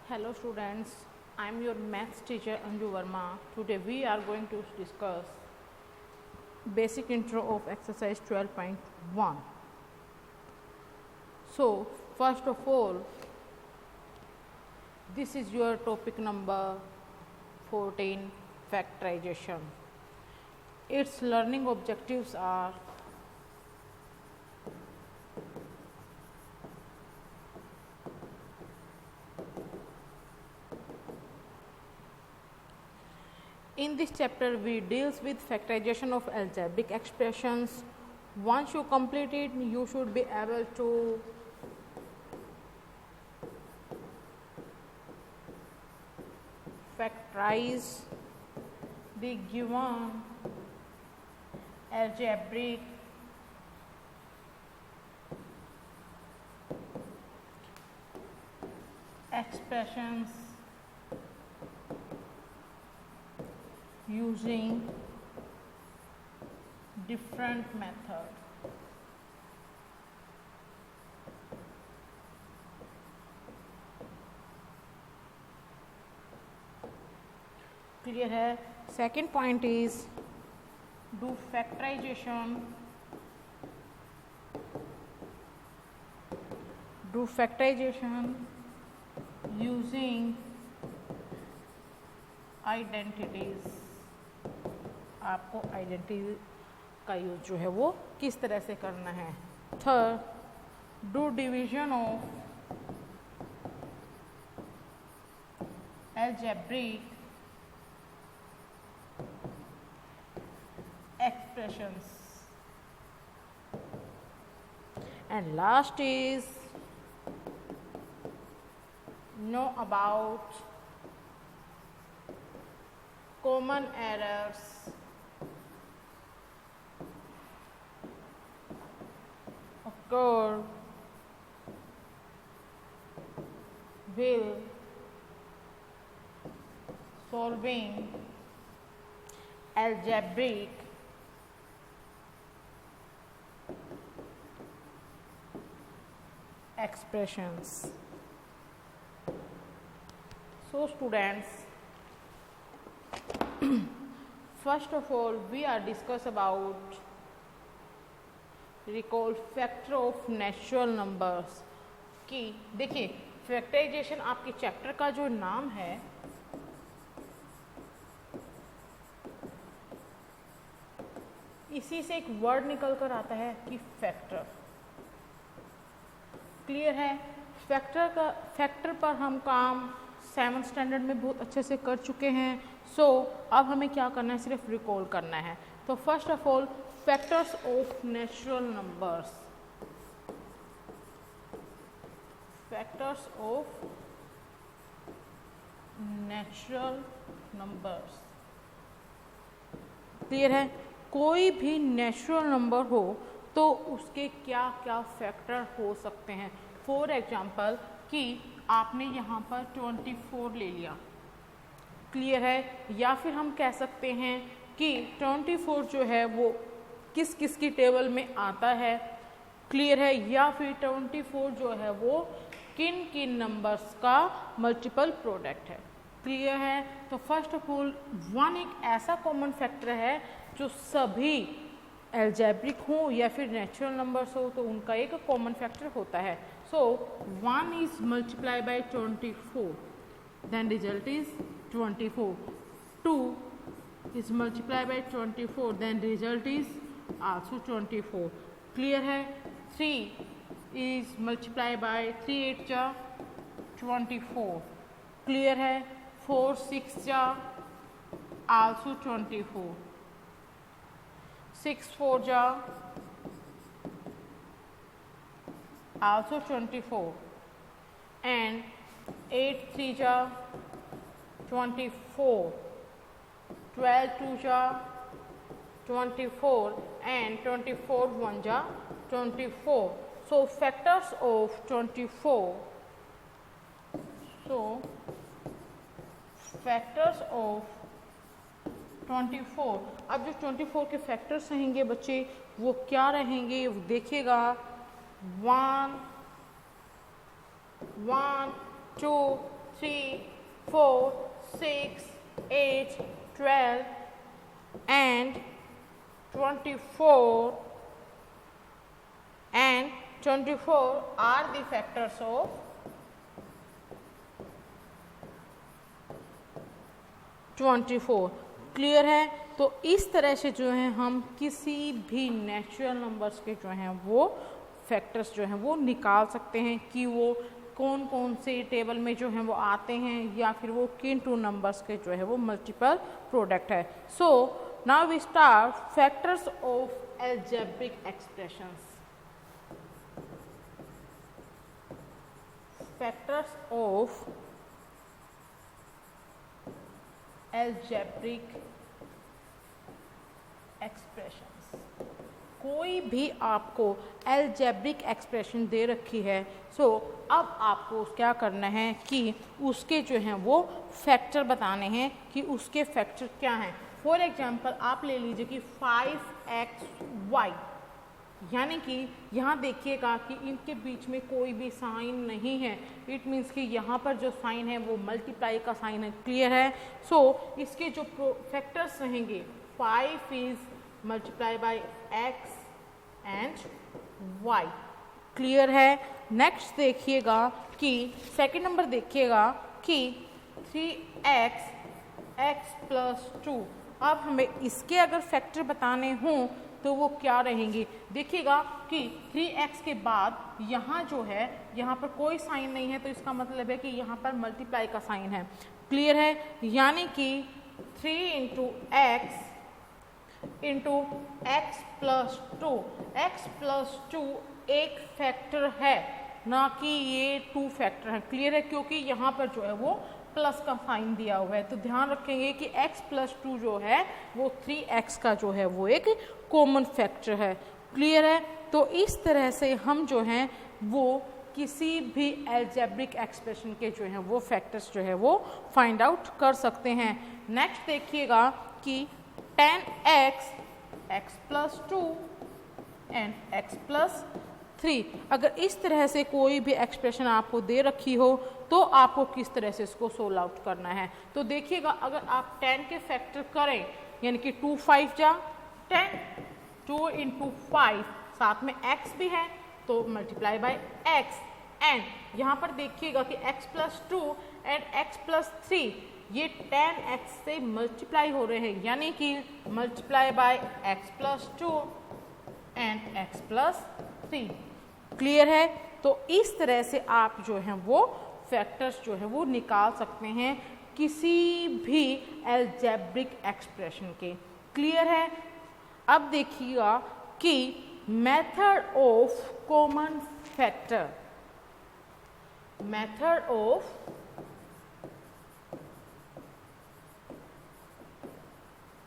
Hello students, I am your maths teacher Anju Verma. Today we are going to discuss basic intro of exercise 12.1. So first of all, this is your topic number 14, factorization. Its learning objectives are in this chapter we deals with factorization of algebraic expressions. Once you complete it, you should be able to factorize the given algebraic expressions using different method. Clear है? Second point is do factorization using identities. आपको identity का use जो है वो किस तरह से करना है. Third, do division of algebraic expressions. And last is know about common errors occur while solving algebraic expressions. So students, first of all we are discuss about recall factor of natural numbers. कि देखिए factorisation आपके chapter का जो नाम है इसी से एक वर्ड निकल कर आता है कि फैक्टर. क्लियर है? फैक्टर पर हम काम 7th स्टैंडर्ड में बहुत अच्छे से कर चुके हैं. सो अब हमें क्या करना है, सिर्फ रिकॉल करना है. तो first of all factors of natural numbers. Factors of natural numbers. Clear है? कोई भी नेचुरल नंबर हो तो उसके क्या क्या फैक्टर हो सकते हैं. फॉर एग्जाम्पल कि आपने यहाँ पर 24 ले लिया. क्लियर है? या फिर हम कह सकते हैं कि 24 जो है वो किस किस की टेबल में आता है. क्लियर है? या फिर 24 जो है वो किन किन नंबर्स का मल्टीपल प्रोडक्ट है. क्लियर है? तो फर्स्ट ऑफ ऑल 1 एक ऐसा कॉमन फैक्टर है जो सभी एल्जेब्रिक हो या फिर नेचुरल नंबर्स हो तो उनका एक कॉमन फैक्टर होता है. So 1 is multiply by 24, then result is 24. 2 is multiplied by 24, then result is also 24. Clear है? 3 is multiplied by 3 8 जा 24. Clear है? 4 6 जा also 24. 6 4 जा also 24. And 8 3 जा 24. 12 2 जा 24 and 24 1 जा 24. So factors of 24. So factors of 24. अब जो 24 के फैक्टर्स रहेंगे बच्चे वो क्या रहेंगे देखिएगा. 1 1 2 3, 4, 6, 8, 12 and 24 are the factors of 24। Clear है? तो इस तरह से जो है हम किसी भी नेचुरल नंबर्स के जो हैं वो फैक्टर्स जो हैं वो निकाल सकते हैं कि वो कौन कौन से टेबल में जो हैं वो आते हैं या फिर वो किन टू नंबर्स के जो है वो मल्टीपल प्रोडक्ट है। So now we start factors of algebraic expressions. Factors of algebraic expressions. कोई भी आपको अलजेब्रिक एक्सप्रेशन दे रखी है, सो अब आपको क्या करना है कि उसके जो हैं वो फैक्टर बताने हैं कि उसके फैक्टर क्या हैं। फॉर एग्जांपल आप ले लीजिए कि 5xy, यानी कि यहाँ देखिएगा कि इनके बीच में कोई भी साइन नहीं है। इट मीन्स कि यहाँ पर जो साइन है वो मल्टीप्लाई का साइन है। क्लियर है? सो इसके जो फैक्टर्स रहेंगे 5 is multiply bye x and y। Clear है? नेक्स्ट देखिएगा कि सेकेंड नंबर देखिएगा कि 3x x प्लस 2। अब हमें इसके अगर फैक्टर बताने हों तो वो क्या रहेंगे। देखिएगा कि 3x के बाद यहाँ जो है यहाँ पर कोई साइन नहीं है, तो इसका मतलब है कि यहाँ पर मल्टीप्लाई का साइन है। क्लियर है? यानी कि 3 into x plus 2, x plus 2 एक फैक्टर है, ना कि ये 2 फैक्टर है। क्लियर है? क्योंकि यहाँ पर जो है वो प्लस का साइन दिया हुआ है, तो ध्यान रखेंगे कि x प्लस 2 जो है वो 3x का जो है वो एक कॉमन फैक्टर है। क्लियर है? तो इस तरह से हम जो हैं वो किसी भी अलजेब्रिक एक्सप्रेशन के जो हैं वो फैक्टर्स जो है वो फाइंड आउट कर सकते हैं। नेक्स्ट देखिएगा कि 10x x plus 2 and x plus 3। अगर इस तरह से कोई भी एक्सप्रेशन आपको दे रखी हो तो आपको किस तरह से इसको सोल्व आउट करना है। तो देखिएगा अगर आप 10 के फैक्टर करें, यानी कि 2 5 जा 10, 2 इंटू 5, साथ में x भी है तो मल्टीप्लाई बाय x, एंड यहाँ पर देखिएगा कि x plus 2 and x plus 3 ये 10x से मल्टीप्लाई हो रहे हैं, यानी कि multiply by x plus 2 and x plus 3। Clear है? तो इस तरह से आप जो हैं वो फैक्टर्स जो है वो निकाल सकते हैं किसी भी अलजेब्रिक एक्सप्रेशन के। क्लियर है? अब देखिएगा कि method of common factor, method of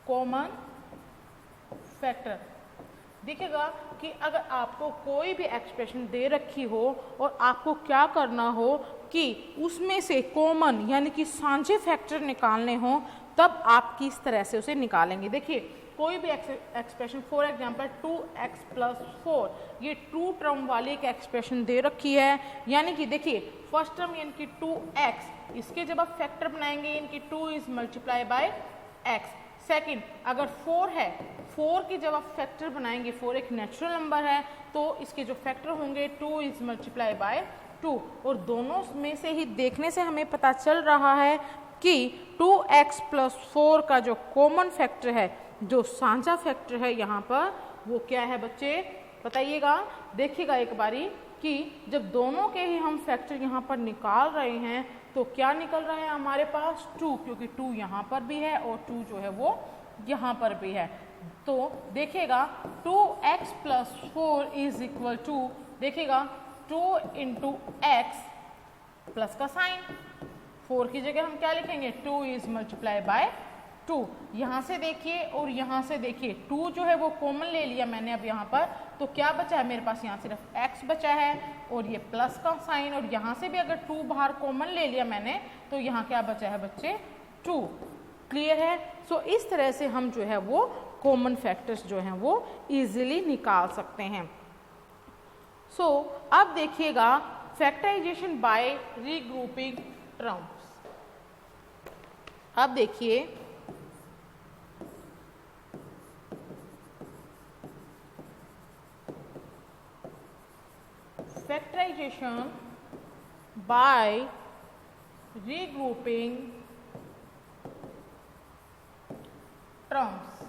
common factor. देखिएगा कि अगर आपको कोई भी एक्सप्रेशन दे रखी हो और आपको क्या करना हो कि उसमें से कॉमन यानी कि साझे फैक्टर निकालने हो, तब आप किस तरह से उसे निकालेंगे। देखिए कोई भी expression, for example 2x plus 4, ये 2 टर्म वाली एक एक्सप्रेशन दे रखी है, यानी कि देखिए फर्स्ट टर्म यानी कि 2x, इसके जब आप फैक्टर बनाएंगे यानी कि 2 is multiply bye x। Second, अगर 4 है, 4 की जब आप फैक्टर बनाएंगे, 4 एक नेचुरल नंबर है तो इसके जो फैक्टर होंगे 2 इज मल्टीप्लाई बाय 2। और दोनों में से ही देखने से हमें पता चल रहा है कि 2x प्लस 4 का जो कॉमन फैक्टर है, जो साझा फैक्टर है यहाँ पर, वो क्या है बच्चे बताइएगा। देखिएगा एक बारी कि जब दोनों के ही हम फैक्टर यहाँ पर निकाल रहे हैं तो क्या निकल रहा है हमारे पास 2, क्योंकि 2 यहाँ पर भी है और 2 जो है वो यहाँ पर भी है। तो देखिएगा 2x plus 4 is equal to, देखिएगा 2 इंटू एक्स प्लस का साइन, 4 की जगह हम क्या लिखेंगे 2 इज मल्टीप्लाई बाय 2। यहाँ से देखिए और यहाँ से देखिए 2 जो है वो कॉमन ले लिया मैंने अब यहाँ पर, तो क्या बचा है मेरे पास यहाँ सिर्फ x बचा है और ये प्लस का साइन, और यहाँ से भी अगर 2 बाहर कॉमन ले लिया मैंने तो यहाँ क्या बचा है बच्चे 2। क्लियर है? सो इस तरह से हम जो है वो कॉमन फैक्टर्स जो हैं वो इजीली निकाल सकते हैं। सो अब देखिएगा फैक्टराइजेशन बाय रीग्रुपिंग टर्म्स। अब देखिए फैक्टराइजेशन बाय रीग्रुपिंग टर्म्स।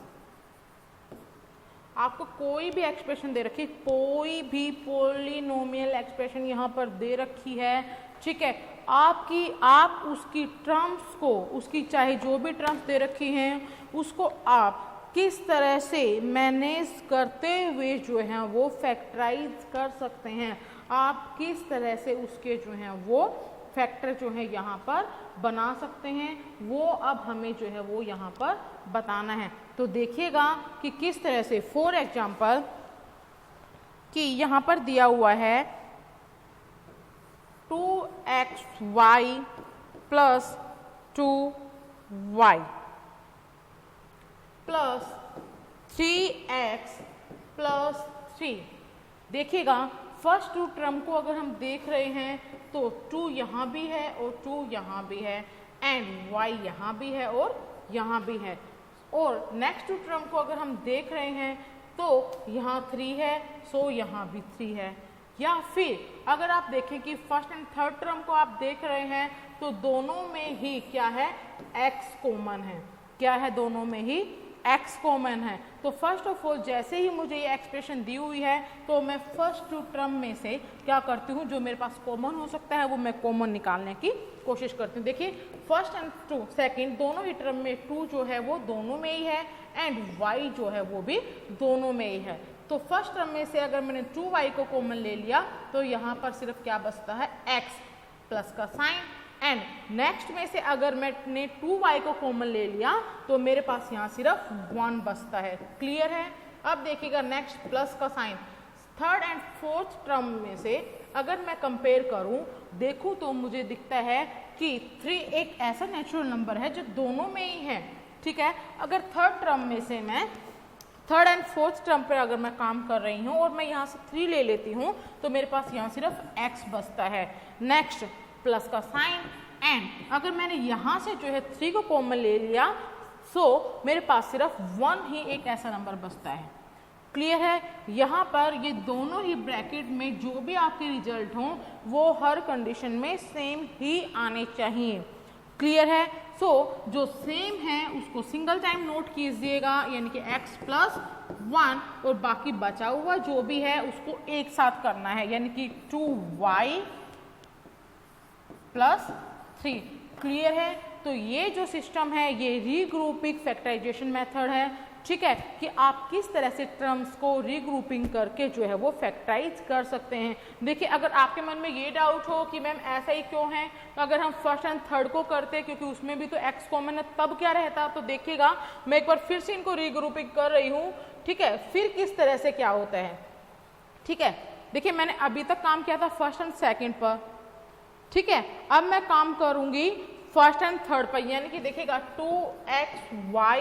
आपको कोई भी एक्सप्रेशन दे रखी, कोई भी पॉलिनोमियल एक्सप्रेशन यहाँ पर दे रखी है, ठीक है, आप उसकी टर्म्स को, उसकी चाहे जो भी टर्म्स दे रखी हैं उसको आप किस तरह से मैनेज करते हुए जो है वो फैक्टराइज कर सकते हैं, आप किस तरह से उसके जो हैं वो फैक्टर जो है यहाँ पर बना सकते हैं, वो अब हमें जो है वो यहाँ पर बताना है। तो देखिएगा कि किस तरह से, फॉर एग्जाम्पल कि यहाँ पर दिया हुआ है 2xy plus 2y plus 3x plus 3। देखिएगा फर्स्ट टू टर्म को अगर हम देख रहे हैं तो 2 यहाँ भी है और 2 यहाँ भी है, एंड y यहाँ भी है और यहाँ भी है। और नेक्स्ट टू टर्म को अगर हम देख रहे हैं तो यहाँ 3 है, सो यहाँ भी 3 है। या फिर अगर आप देखें कि फर्स्ट एंड थर्ड टर्म को आप देख रहे हैं तो दोनों में ही क्या है, x कॉमन है। क्या है, दोनों में ही x कॉमन है। तो फर्स्ट ऑफ ऑल जैसे ही मुझे ये एक्सप्रेशन दी हुई है तो मैं फर्स्ट टू टर्म में से क्या करती हूँ, जो मेरे पास कॉमन हो सकता है वो मैं कॉमन निकालने की कोशिश करती हूँ। देखिए फर्स्ट एंड टू सेकंड दोनों ही टर्म में 2 जो है वो दोनों में ही है, एंड y जो है वो भी दोनों में ही है। तो फर्स्ट टर्म में से अगर मैंने 2y को कॉमन ले लिया तो यहाँ पर सिर्फ क्या बचता है, x प्लस का साइन, एंड नेक्स्ट में से अगर मैंने 2y को कॉमन ले लिया तो मेरे पास यहाँ सिर्फ 1 बचता है। क्लियर है। अब देखिएगा नेक्स्ट प्लस का sign, third and fourth term में से अगर मैं कंपेयर करूं देखूं तो मुझे दिखता है कि 3 एक ऐसा नेचुरल नंबर है जो दोनों में ही है, ठीक है। अगर थर्ड टर्म में से मैं थर्ड एंड फोर्थ टर्म पर अगर मैं काम कर रही हूँ और मैं यहाँ से 3 ले लेती हूँ तो मेरे पास यहाँ सिर्फ x बचता है। नेक्स्ट प्लस का साइन, एंड अगर मैंने यहाँ से जो है 3 को कॉमन ले लिया सो मेरे पास सिर्फ 1 ही एक ऐसा नंबर बचता है। क्लियर है। यहाँ पर ये दोनों ही ब्रैकेट में जो भी आपके रिजल्ट हों वो हर कंडीशन में सेम ही आने चाहिए। क्लियर है। सो जो सेम है उसको सिंगल टाइम नोट कीजिएगा, यानी कि x प्लस 1 और बाकी बचा हुआ जो भी है उसको एक साथ करना है, यानी कि 2y प्लस 3। क्लियर है। तो ये जो सिस्टम है ये रीग्रुपिंग फैक्टराइजेशन मेथड है, ठीक है, कि आप किस तरह से टर्म्स को रीग्रुपिंग करके जो है वो फैक्टराइज कर सकते हैं। देखिए अगर आपके मन में ये डाउट हो कि मैम ऐसा ही क्यों है, तो अगर हम फर्स्ट एंड थर्ड को करते क्योंकि उसमें भी तो x कॉमन है तब क्या रहता, तो देखिएगा मैं एक बार फिर से इनको रीग्रुपिंग कर रही हूँ, ठीक है, फिर किस तरह से क्या होता है। ठीक है, देखिए मैंने अभी तक काम किया था फर्स्ट एंड सेकेंड पर, ठीक है, अब मैं काम करूंगी फर्स्ट एंड थर्ड पर, यानी कि देखिएगा 2xy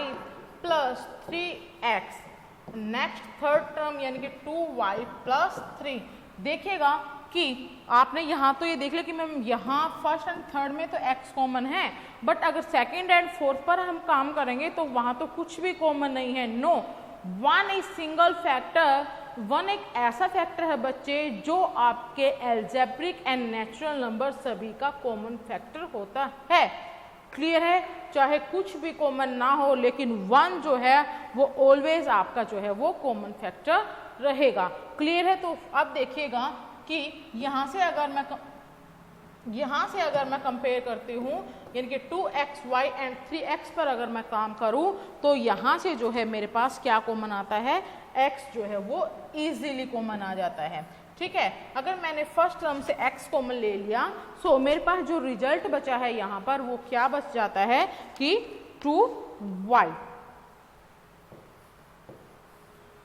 plus 3x, next third term यानी कि 2y प्लस 3। देखिएगा कि आपने यहाँ तो ये देख लिया कि मैम यहाँ फर्स्ट एंड थर्ड में तो x कॉमन है, बट अगर सेकेंड एंड फोर्थ पर हम काम करेंगे तो वहाँ तो कुछ भी कॉमन नहीं है। No, one is single factor, one एक ऐसा फैक्टर है बच्चे जो आपके एल्जेब्रिक एंड नेचुरल नंबर सभी का कॉमन फैक्टर होता है। क्लियर है। चाहे कुछ भी कॉमन ना हो लेकिन वन जो है वो ऑलवेज आपका जो है वो कॉमन फैक्टर रहेगा। क्लियर है। तो अब देखिएगा कि यहाँ से अगर मैं कंपेयर करती हूँ, यानी कि 2xy एंड 3x पर अगर मैं काम करूँ तो यहाँ से जो है मेरे पास क्या कॉमन आता है, x जो है वो इजीली कॉमन आ जाता है। ठीक है, अगर मैंने फर्स्ट टर्म से x कॉमन ले लिया सो मेरे पास जो रिजल्ट बचा है यहाँ पर वो क्या बच जाता है कि 2y।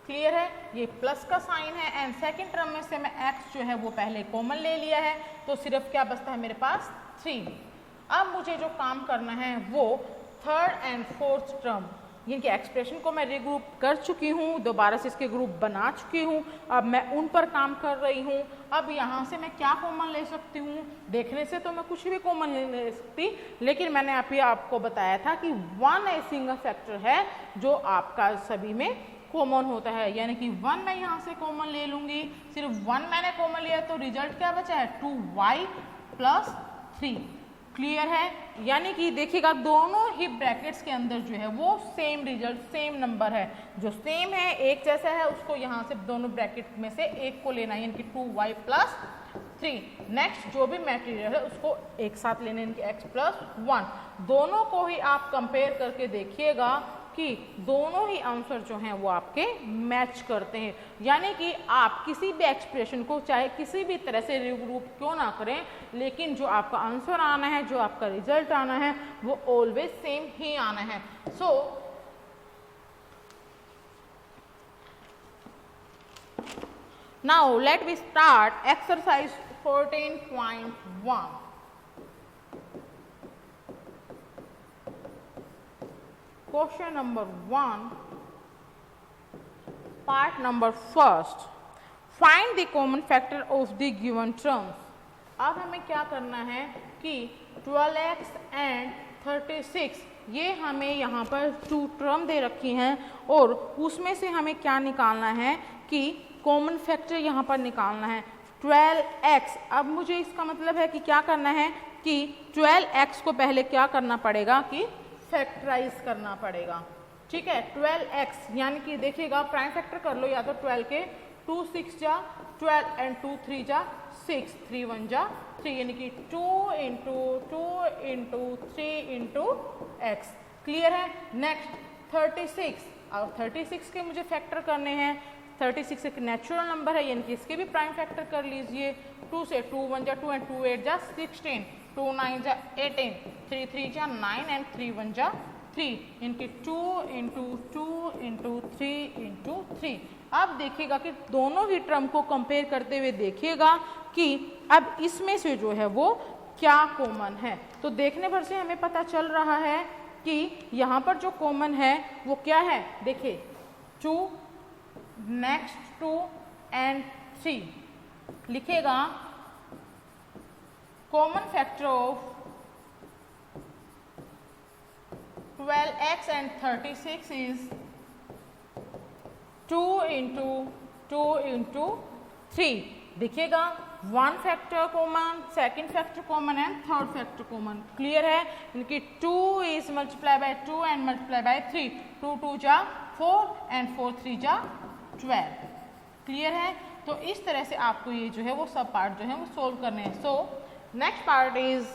क्लियर है। ये प्लस का साइन है एंड सेकेंड टर्म में से मैं x जो है वो पहले कॉमन ले लिया है तो सिर्फ क्या बचता है मेरे पास 3। अब मुझे जो काम करना है वो थर्ड एंड फोर्थ टर्म, इनके एक्सप्रेशन को मैं रिग्रुप कर चुकी हूँ, दोबारा से इसके ग्रुप बना चुकी हूँ, अब मैं उन पर काम कर रही हूँ। अब यहाँ से मैं क्या कॉमन ले सकती हूँ? देखने से तो मैं कुछ भी कॉमन नहीं ले सकती, लेकिन मैंने अभी आपको बताया था कि 1 एक सिंगल फैक्टर है जो आपका सभी में कॉमन होता है, यानी कि 1 मैं यहाँ से कॉमन ले लूँगी। सिर्फ 1 मैंने कॉमन लिया तो रिजल्ट क्या बचा है? 2y + 3। क्लियर है? यानी कि देखिएगा दोनों ही ब्रैकेट्स के अंदर जो है वो सेम रिजल्ट, सेम नंबर है, जो सेम है, एक जैसा है, उसको यहाँ से दोनों ब्रैकेट में से एक को लेना है, यानी कि 2y + 3। नेक्स्ट जो भी मटेरियल है उसको एक साथ लेने, यानी कि x + 1। दोनों को ही आप कंपेयर करके देखिएगा कि दोनों ही आंसर जो हैं वो आपके मैच करते हैं, यानी कि आप किसी भी एक्सप्रेशन को चाहे किसी भी तरह से रिग्रुप क्यों ना करें, लेकिन जो आपका आंसर आना है, जो आपका रिजल्ट आना है, वो ऑलवेज सेम ही आना है। So now let we start exercise 14.1। Question number 1, part number 1st, find the common factor of the given terms। अब हमें क्या करना है कि 12x and 36 ये हमें यहाँ पर 2 टर्म दे रखी हैं और उसमें से हमें क्या निकालना है कि कॉमन फैक्टर यहाँ पर निकालना है 12x। अब मुझे इसका मतलब है कि क्या करना है कि 12x को पहले क्या करना पड़ेगा कि फैक्टराइज करना पड़ेगा। ठीक है, 12x यानी कि देखिएगा प्राइम फैक्टर कर लो, या तो 12 के 2 6 जा 12 एंड 2 3 जा 6, 3 1 जा 3, यानी कि 2 × 2 × 3 × x। क्लियर है? नेक्स्ट 36, अब 36 के मुझे फैक्टर करने हैं। 36 एक नेचुरल नंबर है, यानी कि इसके भी प्राइम फैक्टर कर लीजिए। 2 से 2 1 जा 2 एंड 2 8 जा 16, 2 9 जा 18, 3 3 जा 9 एंड 3 1 जा 3, इनके 2 × 2 × 3 × 3। अब देखिएगा कि दोनों ही टर्म को कंपेयर करते हुए देखिएगा कि अब इसमें से जो है वो क्या कॉमन है। तो देखने भर से हमें पता चल रहा है कि यहाँ पर जो कॉमन है वो क्या है। देखिए 2, नेक्स्ट 2 एंड 3 लिखेगा common factor of 12x and 36 is 2 × 2 × 3। देखिएगा 1 factor common, second factor common and third factor common. Clear है? इनकी 2 is multiplied by 2 and multiplied by 3, 2 2 जा 4 and 4 3 जा 12। क्लियर है? तो इस तरह से आपको ये जो है वो सब पार्ट जो है वो सोल्व करने हैं। सो next part is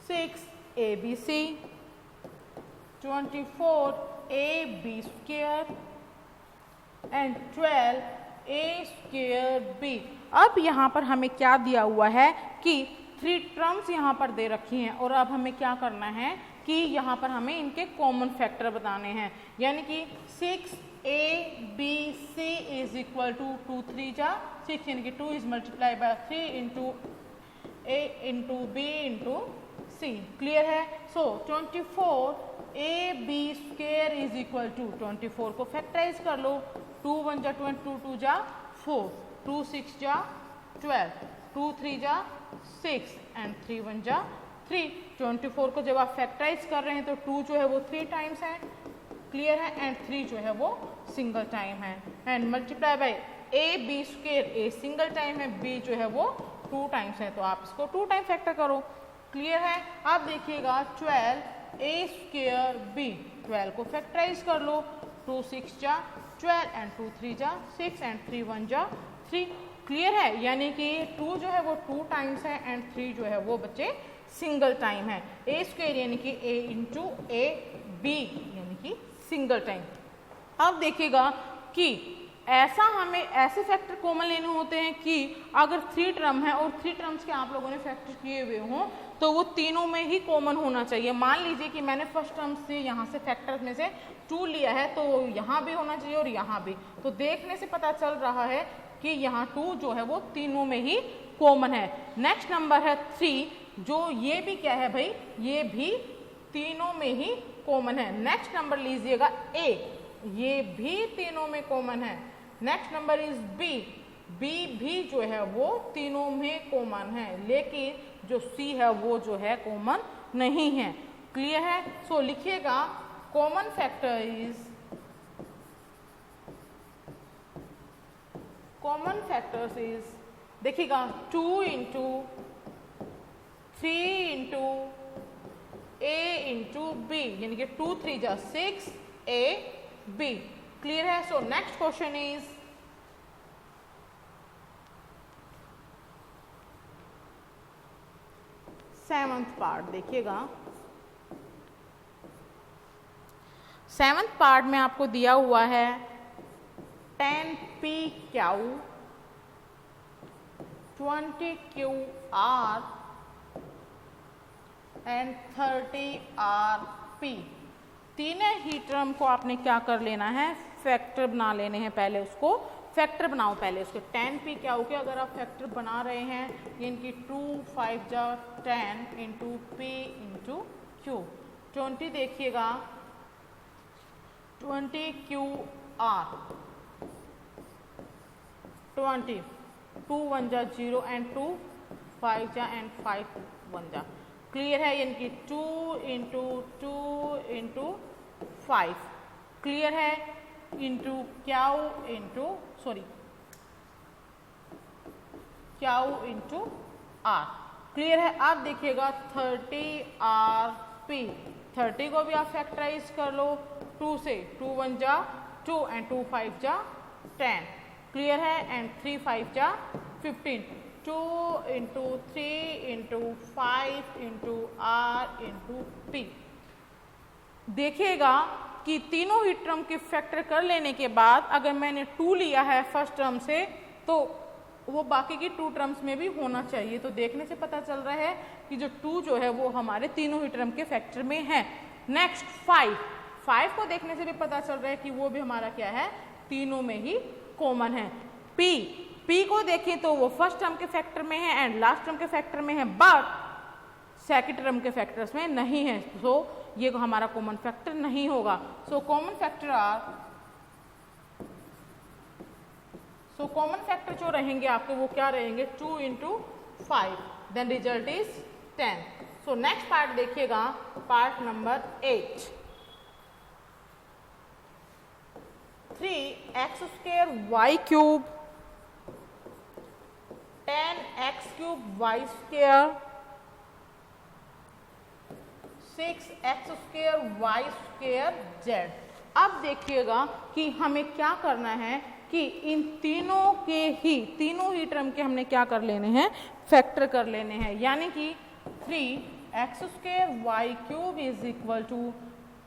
6 ABC 24 AB square and 12 A square B। अब यहाँ पर हमें क्या दिया हुआ है कि 3 टर्म्स यहाँ पर दे रखी हैं और अब हमें क्या करना है कि यहाँ पर हमें इनके कॉमन फैक्टर बताने हैं, यानी कि 6ABC is equal to 2 3 जा 6, यानी कि 2 is multiplied by 3 × A × B × C। Clear है? सो 24AB square is equal to 24 को फैक्टराइज कर लो। 2 1 जा 2 2 2 जा 4, 2 6 जा 12, 2 3 जा 6 एंड 3 1 जा 3। 24 को जब आप फैक्टराइज कर रहे हैं तो 2 जो है वो 3 टाइम्स है। क्लियर है? एंड 3 जो है वो सिंगल टाइम है। And multiply by AB square, A single time है, B जो है वो 2 टाइम्स है, तो आप इसको 2 टाइम फैक्टर करो। क्लियर है? अब देखिएगा 12 A स्क्वायर B, 12 को फैक्टराइज कर लो। 2 6 जा 12 एंड 2 3 जा 6 एंड 3 1 जा 3। क्लियर है? यानी कि 2 जो है वो 2 टाइम्स है एंड 3 जो है वो बच्चे सिंगल टाइम है। A स्क्वायर यानी कि A × A B यानी कि सिंगल टाइम। अब देखिएगा कि ऐसा हमें ऐसे फैक्टर कॉमन लेने होते हैं कि अगर 3 टर्म है और 3 टर्म्स के आप लोगों ने फैक्टर किए हुए हों तो वो तीनों में ही कॉमन होना चाहिए। मान लीजिए कि मैंने फर्स्ट टर्म से यहाँ से फैक्टर्स में से 2 लिया है तो यहाँ भी होना चाहिए और यहाँ भी। तो देखने से पता चल रहा है कि यहाँ 2 जो है वो तीनों में ही कॉमन है। नेक्स्ट नंबर है 3, जो ये भी क्या है भाई, ये भी तीनों में ही कॉमन है। नेक्स्ट नंबर लीजिएगा ए, ये भी तीनों में कॉमन है। Next number is B, B भी जो है वो तीनों में कॉमन है, लेकिन जो सी है वो जो है कॉमन नहीं है। क्लियर है? सो लिखिएगा common factor is, common factors is, देखिएगा 2 इंटू 3 इंटू ए इंटू बी, यानी कि 2 3 जा 6 ए बी। क्लियर है? So next question is seventh part. देखिएगा सेवंथ पार्ट में आपको दिया हुआ है 10p Q 20q r and 30rp। तीनों ही टर्म को आपने क्या कर लेना है, फैक्टर बना लेने हैं। पहले उसको फैक्टर बनाओ, पहले उसके 10p क्या हो गया, अगर आप फैक्टर बना रहे हैं इनकी 2 5 जा 10 इंटू p इंटू q। 20 देखिएगा 20q r 20, 2 1 जा 0 एंड 2 5 जा एंड 5 1 जा। क्लियर है? यानी कि 2 इंटू 2 इंटू 5। क्लियर है? Into Q into Q into R. Clear है? अब देखिएगा 30rp, 30 को भी आप फैक्टराइज कर लो 2 से, 2 1 जा 2 एंड 2 5 जा 10। क्लियर है? एंड 3 5 जा 15, 2 into 3 into 5 into R into P. देखिएगा कि तीनों ही टर्म के फैक्टर कर लेने के बाद अगर मैंने 2 लिया है फर्स्ट टर्म से, तो वो बाकी की 2 टर्म्स में भी होना चाहिए। तो देखने से पता चल रहा है कि जो 2 जो है वो हमारे तीनों ही टर्म के फैक्टर में है। नेक्स्ट 5 को देखने से भी पता चल रहा है कि वो भी हमारा क्या है, तीनों में ही कॉमन है। p को देखें तो वो फर्स्ट टर्म के फैक्टर में है एंड लास्ट टर्म के फैक्टर में है, बट सेकंड टर्म के फैक्टर्स में नहीं है। सो ये हमारा कॉमन फैक्टर नहीं होगा। So common factor are, so common factor जो रहेंगे आपके वो क्या रहेंगे, 2 into 5, then result is 10। So next part देखिएगा, part number 8। 3x² y cube 10x³ y², 6x² y² z। अब देखिएगा कि हमें क्या करना है कि इन तीनों ही टर्म के हमने क्या कर लेने हैं, फैक्टर कर लेने हैं। यानी कि 3x² y³ is equal to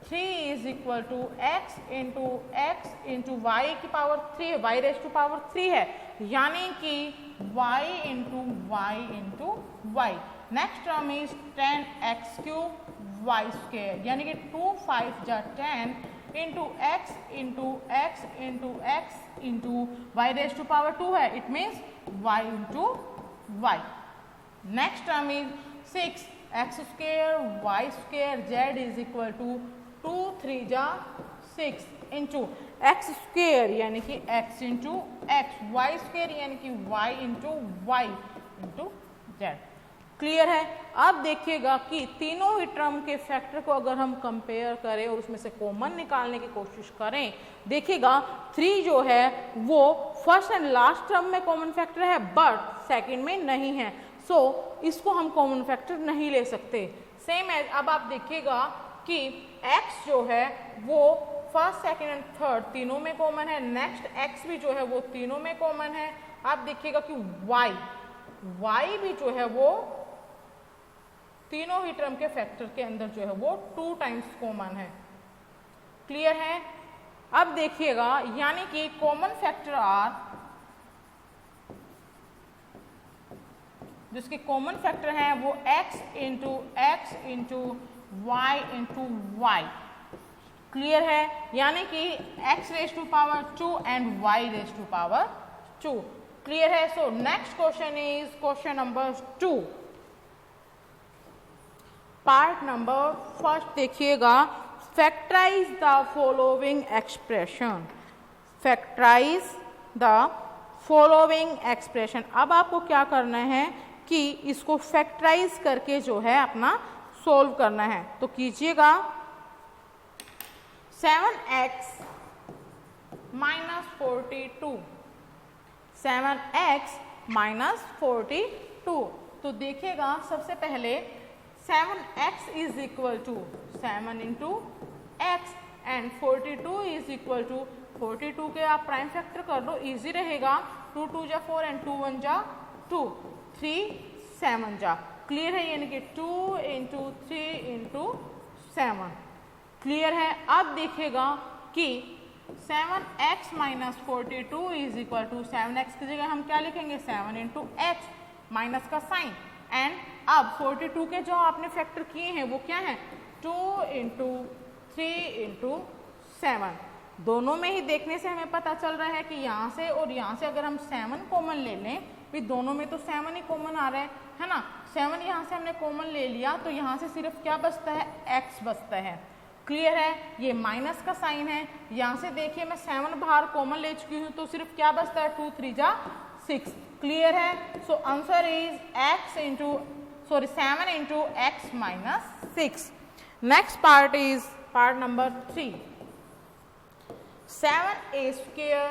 3 is equal to x into y की पावर 3 है, y रेज़ टू पावर 3 है, यानी कि y into y। Next term is 10x³ y², यानी कि 2 5 जा 10 into x into y raise to power 2 है, it means y into y। Next term is 6x² y² z is equal to 2 3 जा 6 into x² यानी कि x into x, y² यानी कि y into y into z। Clear है? अब देखिएगा कि तीनों ही टर्म के फैक्टर को अगर हम कंपेयर करें और उसमें से कॉमन निकालने की कोशिश करें, देखिएगा 3 जो है वो फर्स्ट एंड लास्ट टर्म में कॉमन फैक्टर है बट सेकंड में नहीं है। सो इसको हम कॉमन फैक्टर नहीं ले सकते। सेम एज अब आप देखिएगा कि x जो है वो फर्स्ट सेकंड एंड थर्ड तीनों में कॉमन है, नेक्स्ट x भी जो है वो तीनों में कॉमन है। आप देखिएगा कि y भी जो है वो तीनों ही टर्म के फैक्टर के अंदर जो है वो 2 टाइम्स कॉमन है। क्लियर है? अब देखिएगा यानी कि कॉमन फैक्टर आर, जिसके कॉमन फैक्टर है वो x into y into y। Clear है? यानी कि x raise to power 2 and y raise to power 2। Clear है? So next question is question number 2। Part number first देखिएगा, factorise the following expression, factorise the following expression. अब आपको क्या करना है कि इसको फैक्टराइज करके जो है अपना सोल्व करना है। तो कीजिएगा 7x माइनस 42, 7x माइनस 42। तो देखिएगा सबसे पहले 7x is equal to 7 into X and 42 is equal to 42 के आप प्राइम फैक्टर कर लो, इजी रहेगा। 2 2 जा 4 एंड 2 1 जा 2, 3 7 जा, क्लियर है, यानी कि 2 इंटू 3 इंटू 7, क्लियर है। अब देखिएगा कि 7x minus 42 is equal to 7x की जगह हम क्या लिखेंगे 7 इंटू एक्स, माइनस का साइन, एंड अब 42 के जो आपने फैक्टर किए हैं वो क्या है 2 इंटू 3 इंटू 7। दोनों में ही देखने से हमें पता चल रहा है कि यहाँ से और यहाँ से अगर हम 7 कॉमन ले लें, भी दोनों में तो 7 ही कॉमन आ रहा है ना, 7 यहाँ से हमने कॉमन ले लिया तो यहाँ से सिर्फ क्या बचता है x बचता है, क्लियर है। ये माइनस का साइन है, यहाँ से देखिए मैं 7 बाहर कॉमन ले चुकी हूँ तो सिर्फ क्या बचता है 2 3 जा 6, क्लियर है। So answer is seven into x minus 6। Next part is part number 3, 7a square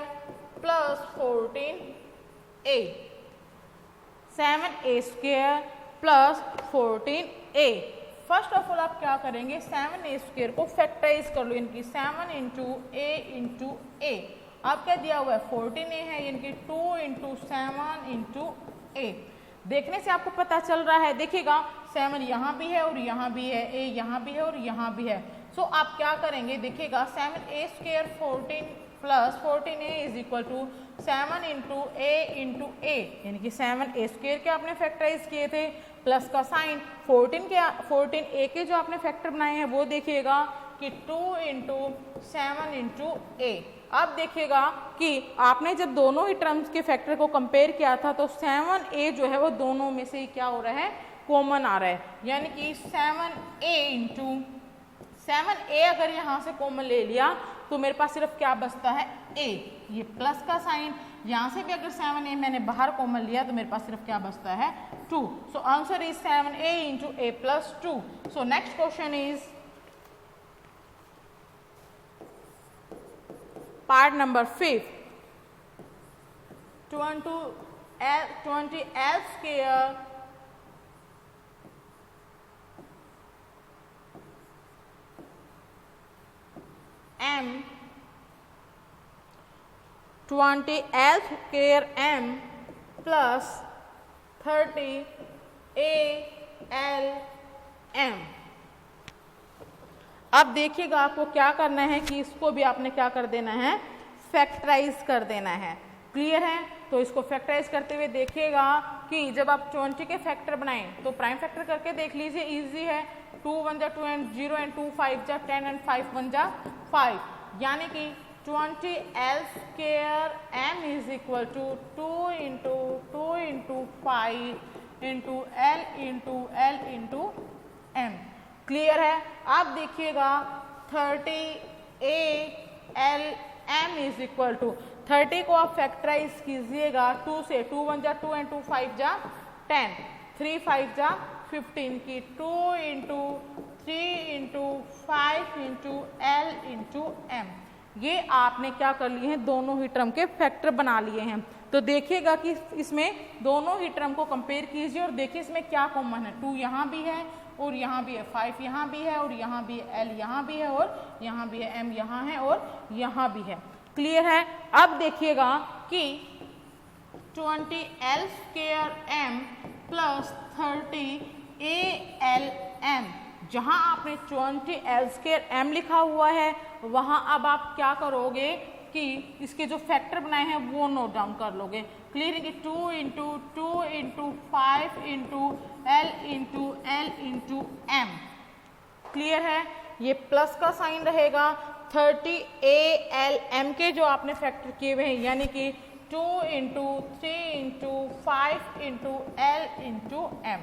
plus 14a, 7a square plus 14a। First of all आप क्या करेंगे 7a स्क्वायर को फैक्टराइज कर लो, इनकी 7 इंटू a इंटू a, अब क्या दिया हुआ है 14a है, इनकी 2 इंटू 7 इंटू a। देखने से आपको पता चल रहा है, देखिएगा 7 यहाँ भी है और यहाँ भी है, a यहाँ भी है और यहाँ भी है। सो आप क्या करेंगे देखिएगा 7a square 14 plus 14a is equal to 7 into a into a, यानी कि 7a स्क्वायर के आपने फैक्टराइज किए थे, प्लस का साइन 14a के जो आपने फैक्टर बनाए हैं वो देखिएगा कि 2 इंटू 7 इंटू a। अब देखिएगा कि आपने जब दोनों ही टर्म्स के फैक्टर को कंपेयर किया था तो 7a जो है वो दोनों में से क्या हो रहा है कॉमन आ रहा है, यानी कि 7a इंटू 7a अगर यहाँ से कॉमन ले लिया तो मेरे पास सिर्फ क्या बचता है a, ये प्लस का साइन, यहाँ से भी अगर 7a मैंने बाहर कॉमन लिया तो मेरे पास सिर्फ क्या बचता है 2। So answer is 7a into a plus 2। So next question is part number 5, 20l square m 20l square m plus 30al m। अब देखिएगा आपको क्या करना है कि इसको भी आपने क्या कर देना है फैक्टराइज कर देना है, क्लियर है। तो इसको फैक्टराइज करते हुए देखिएगा कि जब आप 20 के फैक्टर बनाएं तो प्राइम फैक्टर करके देख लीजिए, इजी है। 2 1 जा 2 एंड 0 एंड 2 5 जा 10 एंड 5 1 जा 5, यानी कि 20l square m is equal to 2 into 5 into l into m, clear है। अब देखिएगा 30al m is equal to 30 को आप फैक्टराइज कीजिएगा 2 से, 2 1 जा 2 एंड 2 5 जा 10, 3 5 जा 15 की 2 into 3 into 5 into l into m। ये आपने क्या कर लिए हैं दोनों ही टर्म के फैक्टर बना लिए हैं। तो देखिएगा कि इसमें दोनों ही टर्म को कंपेयर कीजिए और देखिए इसमें क्या कॉमन है, 2 यहाँ भी है और यहाँ भी है, 5 यहाँ भी है और यहाँ भी है, l यहाँ भी है और यहाँ भी है, m यहाँ है और यहाँ भी है, क्लियर है। अब देखिएगा कि 20l square m plus 30al m, जहाँ आपने 20l स्क्वायर m लिखा हुआ है वहाँ अब आप क्या करोगे कि इसके जो फैक्टर बनाए हैं वो नोट डाउन कर लोगे, क्लियर है कि 2 into 5 into l into m, clear है। ये प्लस का साइन रहेगा 30al m के जो आपने फैक्टर किए हुए हैं, यानी कि 2 into 3 into 5 into l into m,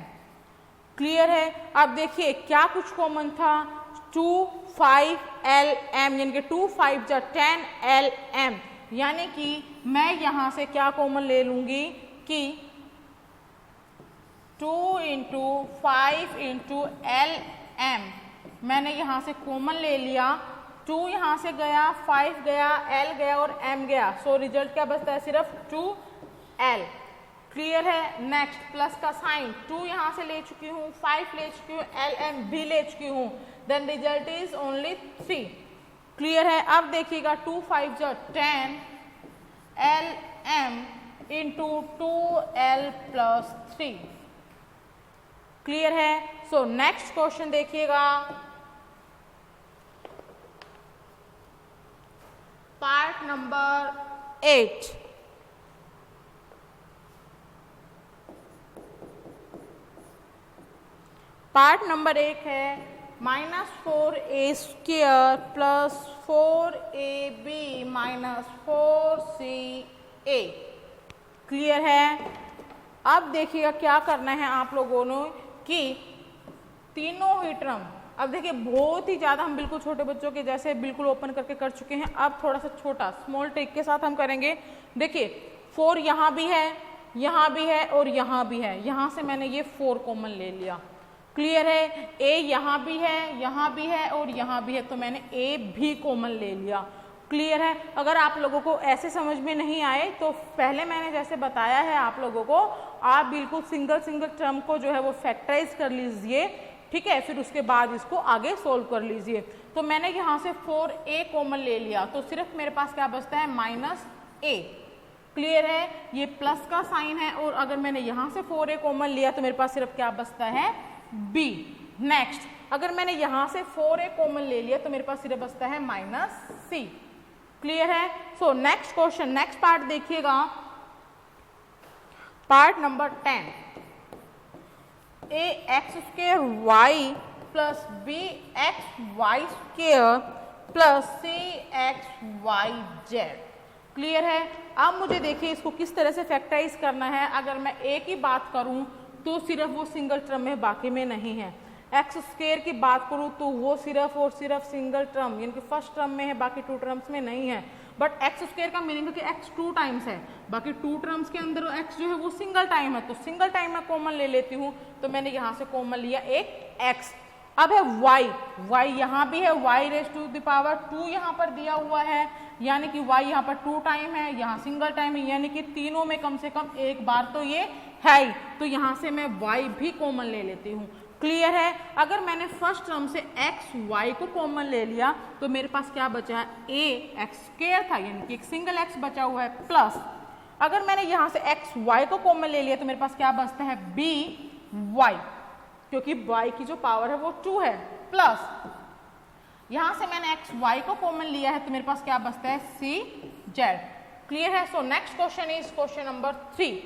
clear है। अब देखिए क्या कुछ कॉमन था, 2 5 LM यानी कि 2 5 जा 10 LM, यानी कि मैं यहां से क्या कॉमन ले लूंगी कि 2 इंटू 5 इंटू LM मैंने यहां से कॉमन ले लिया। 2 यहां से गया, 5 गया, L गया और M गया, सो रिजल्ट क्या बचता है, सिर्फ 2L। क्लियर है। नेक्स्ट प्लस का साइन, 2 यहां से ले चुकी हूँ, 5 ले चुकी हूँ, LM भी ले चुकी हूँ, then result is only 3। Clear है। अब देखिएगा 2 5 जा 10 LM into 2L plus 3। Clear है। सो नेक्स्ट क्वेश्चन देखिएगा, पार्ट नंबर 8। पार्ट नंबर 1 है -4a² plus 4ab minus 4ca। Clear है। अब देखिएगा क्या करना है आप लोगों ने कि तीनों ही टर्म, अब देखिए बहुत ही ज़्यादा हम बिल्कुल छोटे बच्चों के जैसे बिल्कुल ओपन करके कर चुके हैं, अब थोड़ा सा छोटा स्मॉल ट्रिक के साथ हम करेंगे। देखिए 4 यहाँ भी है, यहाँ भी है और यहाँ भी है, यहाँ से मैंने ये 4 कॉमन ले लिया। क्लियर है। ए यहाँ भी है, यहाँ भी है और यहाँ भी है, तो मैंने ए भी कॉमन ले लिया। क्लियर है। अगर आप लोगों को ऐसे समझ में नहीं आए तो पहले मैंने जैसे बताया है आप लोगों को, आप बिल्कुल सिंगल टर्म को जो है वो फैक्टराइज कर लीजिए, ठीक है, फिर उसके बाद इसको आगे सोल्व कर लीजिए। तो मैंने यहाँ से 4a कॉमन ले लिया, तो सिर्फ मेरे पास क्या बचता है, -a। क्लियर है। ये प्लस का साइन है और अगर मैंने यहाँ से 4a कॉमन लिया तो मेरे पास सिर्फ क्या बचता है, b। नेक्स्ट, अगर मैंने यहाँ से 4a कॉमन ले लिया तो मेरे पास सिर्फ बचता है -c। क्लियर है। So next question, next part देखिएगा, part number 10। ax² plus bxy² plus cxyz। Clear है। अब मुझे देखिए इसको किस तरह से फैक्टराइज करना है। अगर मैं a की बात करूं तो सिर्फ वो सिंगल टर्म में, बाकी में नहीं है। x² की बात करूं तो वो सिर्फ और सिर्फ सिंगल टर्म यानी कि फर्स्ट टर्म में है, बाकी 2 टर्म्स में नहीं है। बट x² का मीनिंग है कि x 2 टाइम्स है, बाकी 2 टर्म्स के अंदर x जो है वो सिंगल टाइम है, तो सिंगल टाइम मैं कॉमन ले लेती हूँ। तो मैंने यहाँ से कॉमन लिया एक x। अब है y यहाँ भी है, y⁻² यहाँ पर दिया हुआ है, यानी कि y यहाँ पर 2 टाइम है, यहाँ सिंगल टाइम है, यानी कि तीनों में कम से कम एक बार तो ये है ही, तो यहाँ से मैं y भी कॉमन ले लेती हूँ। क्लियर है। अगर मैंने फर्स्ट टर्म से एक्स वाई को कॉमन ले लिया तो मेरे पास क्या बचा है, ax² था, यानी कि एक सिंगल x बचा हुआ है, प्लस अगर मैंने यहाँ से एक्स वाई को कॉमन ले लिया तो मेरे पास क्या बचता है, by, क्योंकि y की जो पावर है वो 2 है, प्लस यहाँ से मैंने एक्स वाई को कॉमन लिया है तो मेरे पास क्या बचता है, cz। क्लियर है। So next question is question number 3।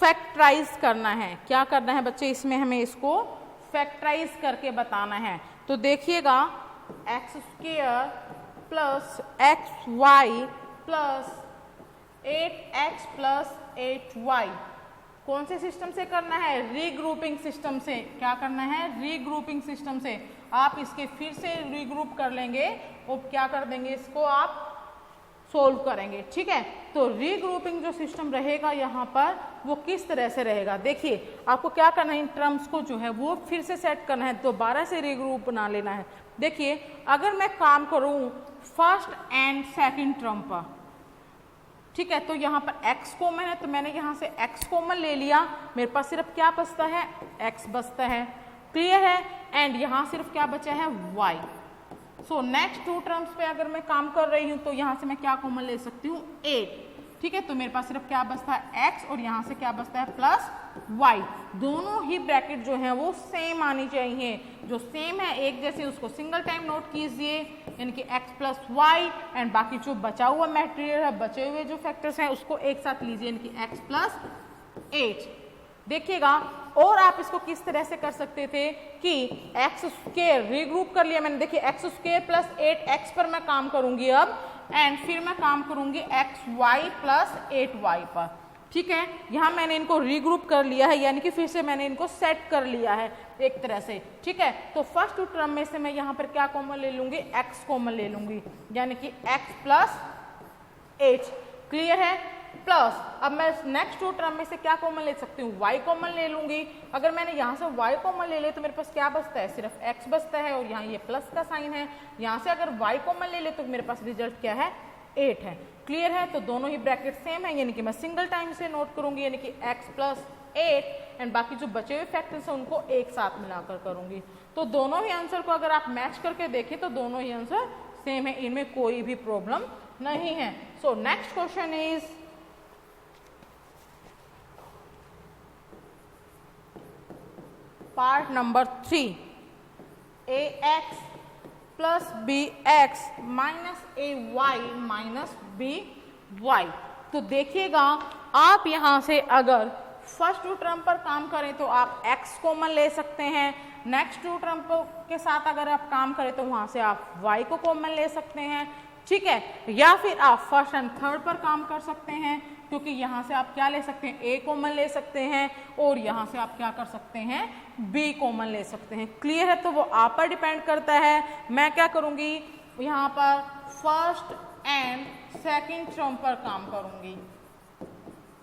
Factorise करना है। क्या करना है बच्चे, इसमें हमें इसको फैक्टराइज करके बताना है। तो देखिएगा x² plus xy plus 8x plus 8y कौन से सिस्टम से करना है, रीग्रुपिंग सिस्टम से। क्या करना है, रीग्रुपिंग सिस्टम से। आप इसके फिर से रीग्रुप कर लेंगे और क्या कर देंगे, इसको आप सोल्व करेंगे, ठीक है। तो रीग्रुपिंग जो सिस्टम रहेगा यहाँ पर वो किस तरह से रहेगा, देखिए आपको क्या करना है, इन टर्म्स को जो है वो फिर से सेट करना है, दोबारा से रीग्रुप बना लेना है। देखिए अगर मैं काम करूँ फर्स्ट एंड सेकंड टर्म पर, ठीक है, तो यहाँ पर x कॉमन है तो मैंने यहाँ से x कॉमन ले लिया, मेरे पास सिर्फ क्या बचता है, x बचता है। क्लियर है। एंड यहाँ सिर्फ क्या बचा है, y। सो नेक्स्ट 2 टर्म्स पे अगर मैं काम कर रही हूँ तो यहाँ से मैं क्या कॉमन ले सकती हूँ, 8, ठीक है। तो मेरे पास सिर्फ क्या बचता है, x और यहाँ से क्या बचता है, प्लस y। दोनों ही ब्रैकेट जो है वो सेम आनी चाहिए, जो सेम है एक जैसे उसको सिंगल टाइम नोट कीजिए, यानी कि x प्लस वाई, एंड बाकी जो बचा हुआ मटेरियल है, बचे हुए जो फैक्टर्स हैं उसको एक साथ लीजिए, यानी कि x प्लस 8। देखिएगा और आप इसको किस तरह से कर सकते थे कि x² रीग्रुप कर लिया मैंने, देखिए x² प्लस 8x पर मैं काम करूंगी। अब एंड फिर मैं काम करूंगी एक्स वाई प्लस 8y पर। ठीक है, यहाँ मैंने इनको रीग्रुप कर लिया है, यानी कि फिर से मैंने इनको सेट कर लिया है एक तरह से। ठीक है, तो फर्स्ट टू टर्म में से मैं यहाँ पर क्या कॉमन ले लूंगी, x कॉमन ले लूंगी, यानी कि x प्लस 8। क्लियर है, प्लस अब मैं नेक्स्ट टू टर्म में से क्या कॉमन ले सकती हूँ, y कॉमन ले लूंगी। अगर मैंने यहाँ से y कॉमन ले लिया तो मेरे पास क्या बचता है, सिर्फ x बचता है, और यहाँ ये प्लस का साइन है। यहाँ से अगर y कॉमन ले ले तो मेरे पास रिजल्ट क्या है, 8 है। क्लियर है, तो दोनों ही ब्रैकेट सेम है, यानी कि मैं सिंगल टाइम से नोट करूंगी, यानी कि x प्लस 8 एंड बाकी जो बचे हुए फैक्टर्स हैं उनको एक साथ मिलाकर करूंगी। तो दोनों ही आंसर को अगर आप मैच करके देखें तो दोनों ही आंसर सेम है, इनमें कोई भी प्रॉब्लम नहीं है। So next question is part number 3, ax plus bx minus ay minus by। तो देखिएगा आप यहां से अगर फर्स्ट टू टर्म पर काम करें तो आप x कॉमन ले सकते हैं, नेक्स्ट टू टर्म के साथ अगर आप काम करें तो वहां से आप y को कॉमन ले सकते हैं। ठीक है, या फिर आप फर्स्ट एंड थर्ड पर काम कर सकते हैं, क्योंकि यहाँ से आप क्या ले सकते हैं, a कॉमन ले सकते हैं, और यहाँ से आप क्या कर सकते हैं, b कॉमन ले सकते हैं। क्लियर है, तो वो आप पर डिपेंड करता है। मैं क्या करूँगी, यहाँ पर फर्स्ट एंड सेकंड टर्म पर काम करूँगी।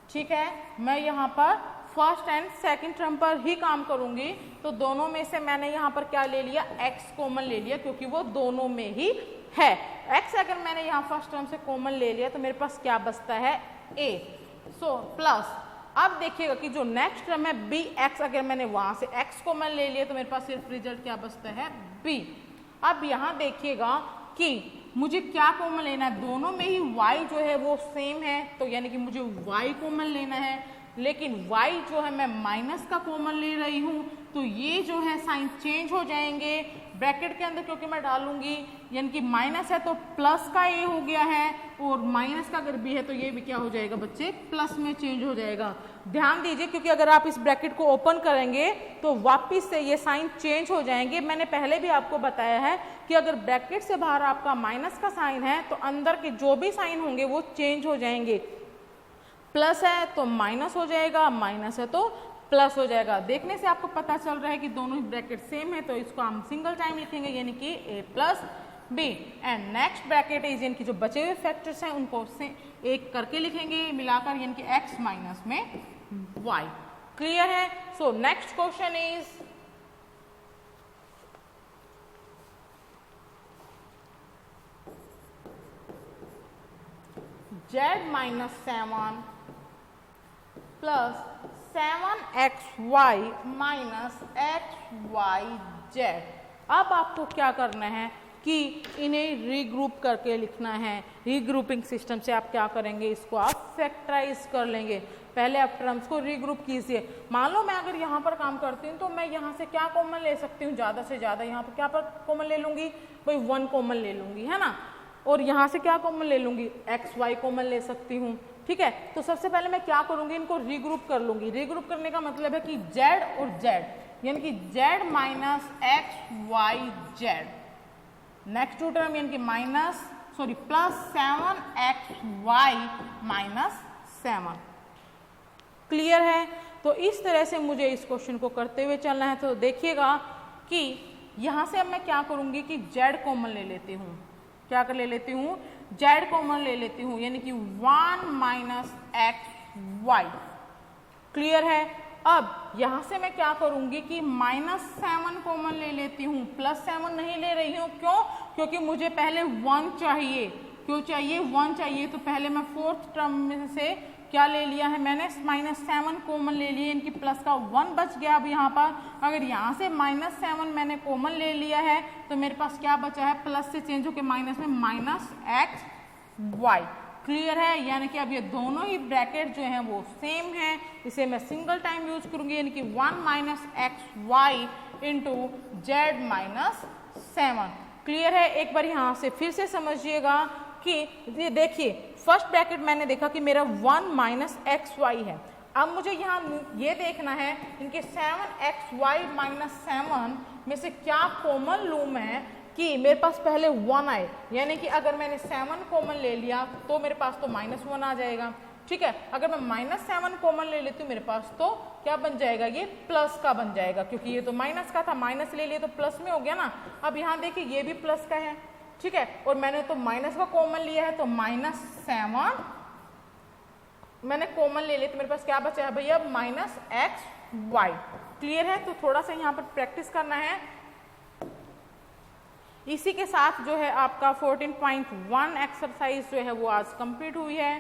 ठीक है, मैं यहाँ पर फर्स्ट एंड सेकंड टर्म पर ही काम करूँगी। तो दोनों में से मैंने यहाँ पर क्या ले लिया, x कॉमन ले लिया, क्योंकि वो दोनों में ही है। x अगर मैंने यहाँ फर्स्ट टर्म से कॉमन ले लिया तो मेरे पास क्या बचता है, a। सो प्लस अब देखिएगा कि जो नेक्स्ट टर्म है bx, अगर मैंने वहां से x कॉमन ले लिया तो मेरे पास सिर्फ रिजल्ट क्या बचता है, b। अब यहाँ देखिएगा कि मुझे क्या कॉमन लेना है, दोनों में ही y जो है वो सेम है, तो यानी कि मुझे y कॉमन लेना है, लेकिन y जो है मैं माइनस का कॉमन ले रही हूँ, तो ये जो है साइन चेंज हो जाएंगे ब्रैकेट के अंदर, क्योंकि मैं डालूंगी, यानी कि माइनस है तो प्लस का a हो गया है, और माइनस का अगर b है तो ये भी क्या हो जाएगा बच्चे, प्लस में चेंज हो जाएगा। ध्यान दीजिए, क्योंकि अगर आप इस ब्रैकेट को ओपन करेंगे तो वापस से ये साइन चेंज हो जाएंगे। मैंने पहले भी आपको बताया है कि अगर ब्रैकेट से बाहर आपका माइनस का साइन है तो अंदर के जो भी साइन होंगे वो चेंज हो जाएंगे। प्लस है तो माइनस हो जाएगा, माइनस है तो प्लस हो जाएगा। देखने से आपको पता चल रहा है कि दोनों ही ब्रैकेट सेम है, तो इसको हम सिंगल टाइम लिखेंगे, यानी कि a plus b। And next bracket is, यानी कि जो बचे हुए फैक्टर्स हैं उनको से एक करके लिखेंगे मिलाकर, यानी कि x माइनस में y। क्लियर है, so next question is z minus 7 plus 7xy minus xyz। अब आपको क्या करना है कि इन्हें रीग्रुप करके लिखना है। रीग्रुपिंग सिस्टम से आप क्या करेंगे, इसको आप फैक्टराइज कर लेंगे। पहले आप टर्म्स को रीग्रुप कीजिए। मान लो मैं अगर यहाँ पर काम करती हूँ तो मैं यहाँ से क्या कॉमन ले सकती हूँ, ज़्यादा से ज़्यादा यहाँ पर क्या पर कॉमन ले लूँगी, भाई 1 कॉमन ले लूँगी, है ना। और यहाँ से क्या कॉमन ले लूँगी, xy कॉमन ले सकती हूँ। ठीक है, तो सबसे पहले मैं क्या करूँगी, इनको रीग्रुप कर लूँगी। रीग्रुप करने का मतलब है कि z और z, यानी कि z minus xyz, next two term यानी कि प्लस 7xy माइनस 7। क्लियर है, तो इस तरह से मुझे इस क्वेश्चन को करते हुए चलना है। तो देखिएगा कि यहाँ से अब मैं क्या करूँगी कि z कॉमन ले लेती हूँ। क्या कर ले लेती हूँ, z कॉमन ले लेती हूँ, यानी कि 1 माइनस xy। क्लियर है, अब यहाँ से मैं क्या करूँगी कि -7 कॉमन ले लेती हूँ, +7 नहीं ले रही हूँ। क्यों, क्योंकि मुझे पहले 1 चाहिए। क्यों चाहिए, 1 चाहिए, तो पहले मैं फोर्थ टर्म में से क्या ले लिया है मैंने, -7 कॉमन ले लिया, इनकी प्लस का 1 बच गया। अब यहाँ पर अगर यहाँ से -7 मैंने कॉमन ले लिया है तो मेरे पास क्या बचा है, प्लस से चेंज होकर माइनस में -xy। क्लियर है, यानी कि अब ये दोनों ही ब्रैकेट जो हैं वो सेम हैं, इसे मैं सिंगल टाइम यूज करूंगी, यानी कि 1 minus xy into z minus 7। Clear है, एक बार यहाँ से फिर से समझिएगा कि ये देखिए फर्स्ट ब्रैकेट मैंने देखा कि मेरा 1 माइनस xy है। अब मुझे यहाँ ये देखना है इनके 7xy माइनस 7 में से क्या कॉमन लूँ मैं, कि मेरे पास पहले 1 आए, यानी कि अगर मैंने 7 कॉमन ले लिया तो मेरे पास तो -1 आ जाएगा, ठीक है। अगर मैं -7 कॉमन ले लेती हूँ मेरे पास तो क्या बन जाएगा, ये प्लस का बन जाएगा, क्योंकि ये तो माइनस का था, माइनस ले लिए तो प्लस में हो गया ना। अब यहाँ देखिए ये भी प्लस का है, ठीक है, और मैंने तो माइनस का कॉमन लिया है, तो -7 मैंने कॉमन ले लिया तो मेरे पास क्या बचा है भैया, -xy। क्लियर है? तो थोड़ा सा यहाँ पर प्रैक्टिस करना है। इसी के साथ जो है आपका 14.1 एक्सरसाइज जो है वो आज कंप्लीट हुई है।